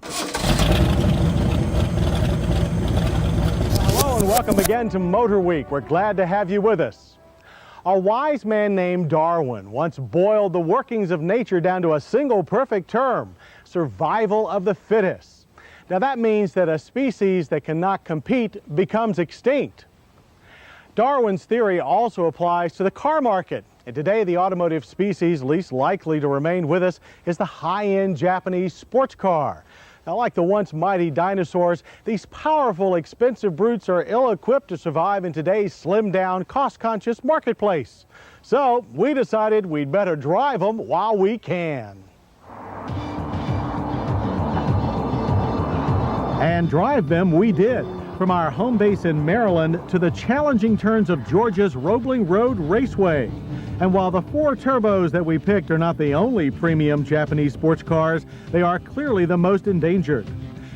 Hello and welcome again to Motor Week. We're glad to have you with us. A wise man named Darwin once boiled the workings of nature down to a single perfect term: survival of the fittest. Now that means that a species that cannot compete becomes extinct. Darwin's theory also applies to the car market. And today, the automotive species least likely to remain with us is the high-end Japanese sports car. Now, like the once mighty dinosaurs, these powerful, expensive brutes are ill-equipped to survive in today's slimmed-down, cost-conscious marketplace. So, we decided we'd better drive them while we can. And drive them we did. From our home base in Maryland to the challenging turns of Georgia's Roebling Road Raceway. And while the 4 turbos that we picked are not the only premium Japanese sports cars, they are clearly the most endangered.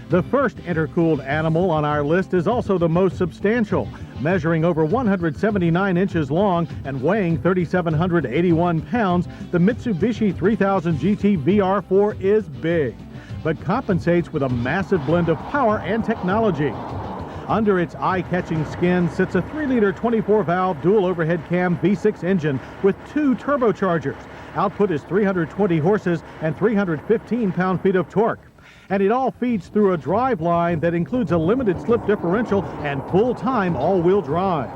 The first intercooled animal on our list is also the most substantial, measuring over 179 inches long and weighing 3,781 pounds. The Mitsubishi 3000 GT VR4 is big, but compensates with a massive blend of power and technology. Under its eye-catching skin sits a 3-liter 24-valve dual overhead cam V6 engine with 2 turbochargers. Output is 320 horses and 315 pound-feet of torque. And it all feeds through a drive line that includes a limited slip differential and full-time all-wheel drive.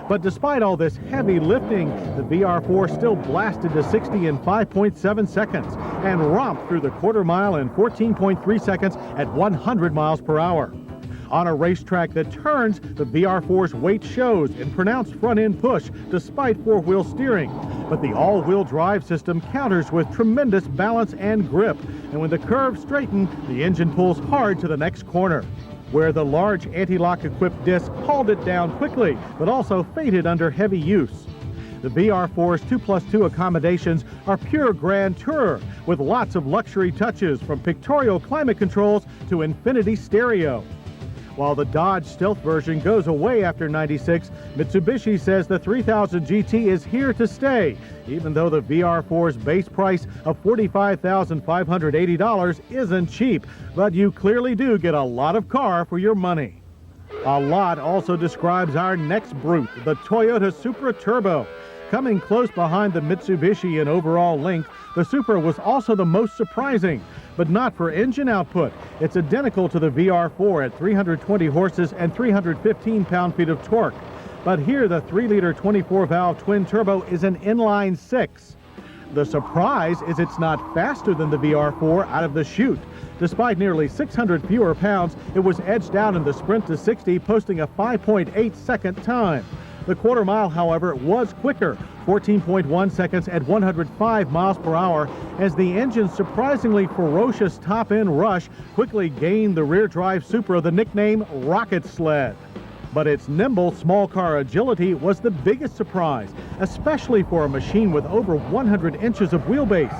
But despite all this heavy lifting, the VR4 still blasted to 60 in 5.7 seconds and romped through the quarter mile in 14.3 seconds at 100 miles per hour. On a racetrack that turns, the VR4's weight shows in pronounced front-end push despite 4-wheel steering. But the all-wheel drive system counters with tremendous balance and grip. And when the curves straighten, the engine pulls hard to the next corner, where the large anti-lock equipped disc hauled it down quickly, but also faded under heavy use. The VR4's 2+2 accommodations are pure grand tourer, with lots of luxury touches from pictorial climate controls to infinity stereo. While the Dodge Stealth version goes away after '96, Mitsubishi says the 3000 GT is here to stay, even though the VR4's base price of $45,580 isn't cheap. But you clearly do get a lot of car for your money. A lot also describes our next brute, the Toyota Supra Turbo. Coming close behind the Mitsubishi in overall length, the Supra was also the most surprising, but not for engine output. It's identical to the VR4 at 320 horses and 315 pound-feet of torque. But here the 3-liter 24-valve twin-turbo is an inline 6. The surprise is it's not faster than the VR4 out of the chute. Despite nearly 600 fewer pounds, it was edged out in the sprint to 60, posting a 5.8-second time. The quarter mile, however, was quicker, 14.1 seconds at 105 miles per hour, as the engine's surprisingly ferocious top-end rush quickly gained the rear-drive Supra the nickname Rocket Sled. But its nimble small car agility was the biggest surprise, especially for a machine with over 100 inches of wheelbase,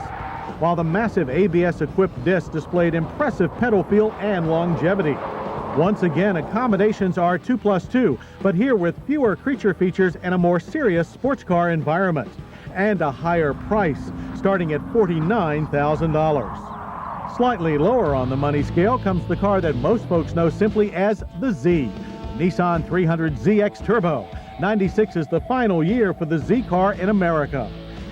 while the massive ABS-equipped disc displayed impressive pedal feel and longevity. Once again, accommodations are 2+2, but here with fewer creature features and a more serious sports car environment, and a higher price, starting at $49,000. Slightly lower on the money scale comes the car that most folks know simply as the Z, Nissan 300ZX Turbo. '96 is the final year for the Z car in America.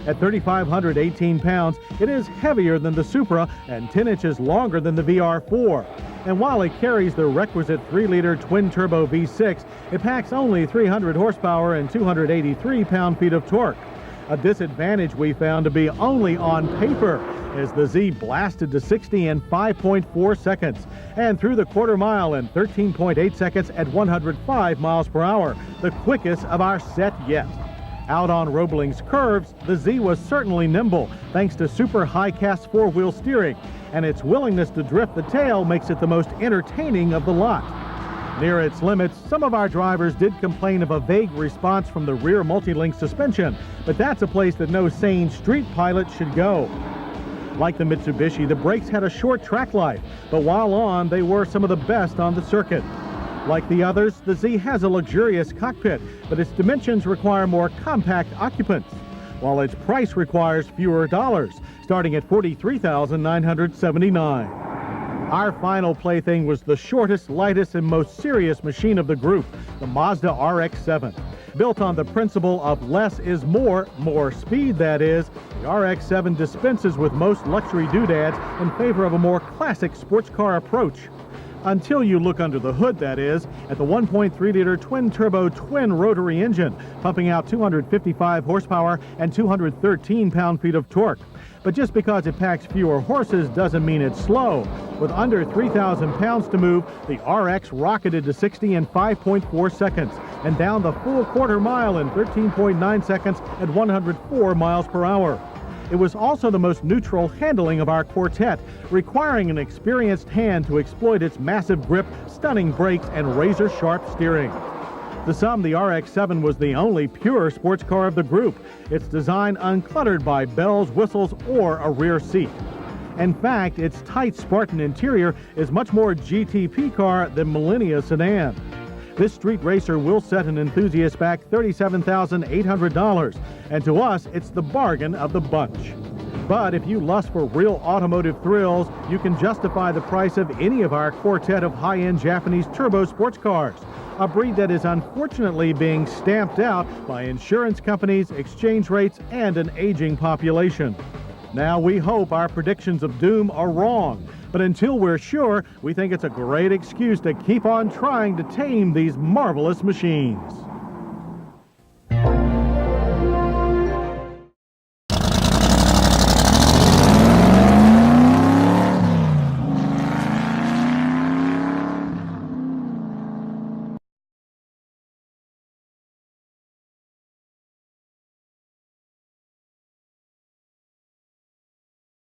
At 3,518 pounds, it is heavier than the Supra and 10 inches longer than the VR4. And while it carries the requisite 3-liter twin-turbo V6, it packs only 300 horsepower and 283 pound-feet of torque. A disadvantage we found to be only on paper, as the Z blasted to 60 in 5.4 seconds and through the quarter mile in 13.8 seconds at 105 miles per hour, the quickest of our set yet. Out on Roebling's curves, the Z was certainly nimble, thanks to super high-cast 4-wheel steering, and its willingness to drift the tail makes it the most entertaining of the lot. Near its limits, some of our drivers did complain of a vague response from the rear multi-link suspension, but that's a place that no sane street pilot should go. Like the Mitsubishi, the brakes had a short track life, but while on, they were some of the best on the circuit. Like the others, the Z has a luxurious cockpit, but its dimensions require more compact occupants, while its price requires fewer dollars, starting at $43,979. Our final plaything was the shortest, lightest, and most serious machine of the group, the Mazda RX-7. Built on the principle of less is more speed that is, the RX-7 dispenses with most luxury doodads in favor of a more classic sports car approach. Until you look under the hood, that is, at the 1.3-liter twin-turbo twin-rotary engine, pumping out 255 horsepower and 213 pound-feet of torque. But just because it packs fewer horses doesn't mean it's slow. With under 3,000 pounds to move, the RX rocketed to 60 in 5.4 seconds and down the full quarter mile in 13.9 seconds at 104 miles per hour. It was also the most neutral handling of our quartet, requiring an experienced hand to exploit its massive grip, stunning brakes, and razor-sharp steering. To some, the RX-7 was the only pure sports car of the group, its design uncluttered by bells, whistles, or a rear seat. In fact, its tight Spartan interior is much more GTP car than Millennia sedan. This street racer will set an enthusiast back $37,800, and to us, it's the bargain of the bunch. But if you lust for real automotive thrills, you can justify the price of any of our quartet of high-end Japanese turbo sports cars, a breed that is unfortunately being stamped out by insurance companies, exchange rates, and an aging population. Now, we hope our predictions of doom are wrong, but until we're sure, we think it's a great excuse to keep on trying to tame these marvelous machines.